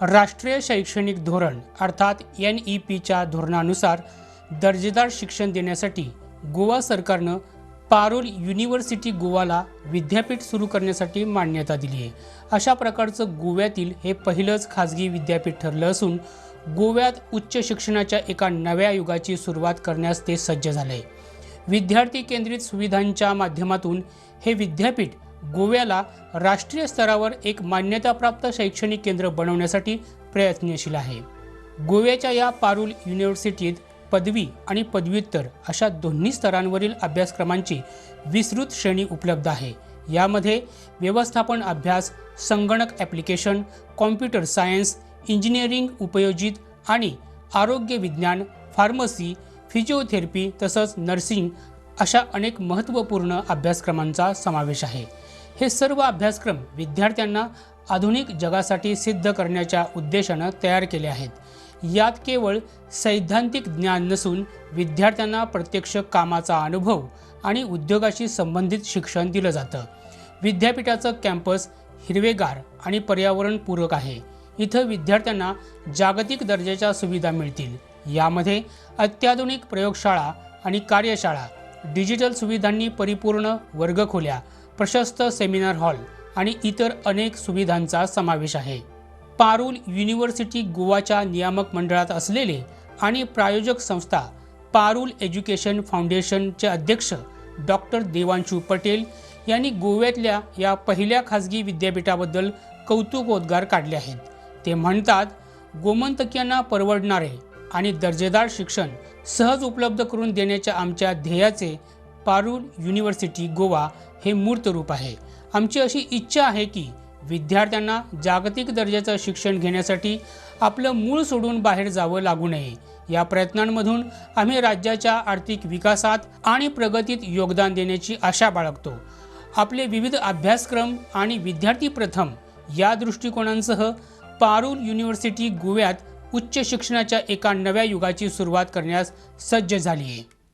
राष्ट्रीय शैक्षणिक धोरण अर्थात NEPच्या धोरणानुसार दर्जेदार शिक्षण देण्यासाठी गोवा सरकारनं पारुल युनिव्हर्सिटी गोवाला विद्यापीठ सुरू करण्यासाठी मान्यता दिली आहे। अशा प्रकारचं गोव्यातील हे पहिलंच खाजगी विद्यापीठ ठरलं असून गोव्यात उच्च शिक्षणाच्या एका नव्या युगाची सुरुवात करण्यास ते सज्ज झाले। विद्यार्थी केंद्रित सुविधांच्या माध्यमातून हे विद्यापीठ गोव्याला राष्ट्रीय स्तरावर एक मान्यताप्राप्त शैक्षणिक केंद्र बनवण्यासाठी प्रयत्नशील आहे। गोव्याच्या या पारुल युनिव्हर्सिटीत पदवी आणि पदव्युत्तर अशा दोन्ही स्तरांवरील अभ्यासक्रमांची विस्तृत श्रेणी उपलब्ध आहे। यामध्ये व्यवस्थापन अभ्यास, संगणक ॲप्लिकेशन, कॉम्प्युटर सायन्स, इंजिनिअरिंग उपयोजित आणि आरोग्य विज्ञान, फार्मसी, फिजिओथेरपी तसंच नर्सिंग अशा अनेक महत्त्वपूर्ण अभ्यासक्रमांचा समावेश आहे। हे सर्व अभ्यासक्रम विद्यार्थ्यांना आधुनिक जगासाठी सिद्ध करण्याच्या उद्देशाने तयार केले आहेत। यात केवळ सैद्धांतिक ज्ञान नसून विद्यार्थ्यांना प्रत्यक्ष कामाचा अनुभव आणि उद्योगाशी संबंधित शिक्षण दिलं जातं। विद्यापीठाचं कॅम्पस हिरवेगार आणि पर्यावरणपूरक आहे। इथं विद्यार्थ्यांना जागतिक दर्जाच्या सुविधा मिळतील। यामध्ये अत्याधुनिक प्रयोगशाळा आणि कार्यशाळा, डिजिटल सुविधांनी परिपूर्ण वर्गखोल्या, प्रशस्त सेमिनार हॉल आणि इतर अनेक सुविधांचा समावेश आहे। पारुल युनिव्हर्सिटी गोवाच्या नियामक मंडळात असलेले आणि प्रायोजक संस्था पारुल एज्युकेशन फाउंडेशनचे अध्यक्ष डॉक्टर देवांशू पटेल यांनी गोव्यातल्या या पहिल्या खाजगी विद्यापीठाबद्दल कौतुकोद्गार काढले आहेत। ते म्हणतात, गोमंतकीयांना परवडणारे आणि दर्जेदार शिक्षण सहज उपलब्ध करून देण्याच्या आमच्या ध्येयाचे पारुल युनिव्हर्सिटी गोवा हे मूर्त रूप आहे। आमची अशी इच्छा आहे की विद्यार्थ्यांना जागतिक दर्जाचं शिक्षण घेण्यासाठी आपलं मूळ सोडून बाहेर जावं लागू नये। या प्रयत्नांमधून आम्ही राज्याच्या आर्थिक विकासात आणि प्रगतीत योगदान देण्याची आशा बाळगतो। आपले विविध अभ्यासक्रम आणि विद्यार्थी प्रथम या दृष्टिकोनांसह पारुल युनिव्हर्सिटी गोव्यात उच्च शिक्षणाच्या एका नव्या युगाची सुरुवात करण्यास सज्ज झाली आहे।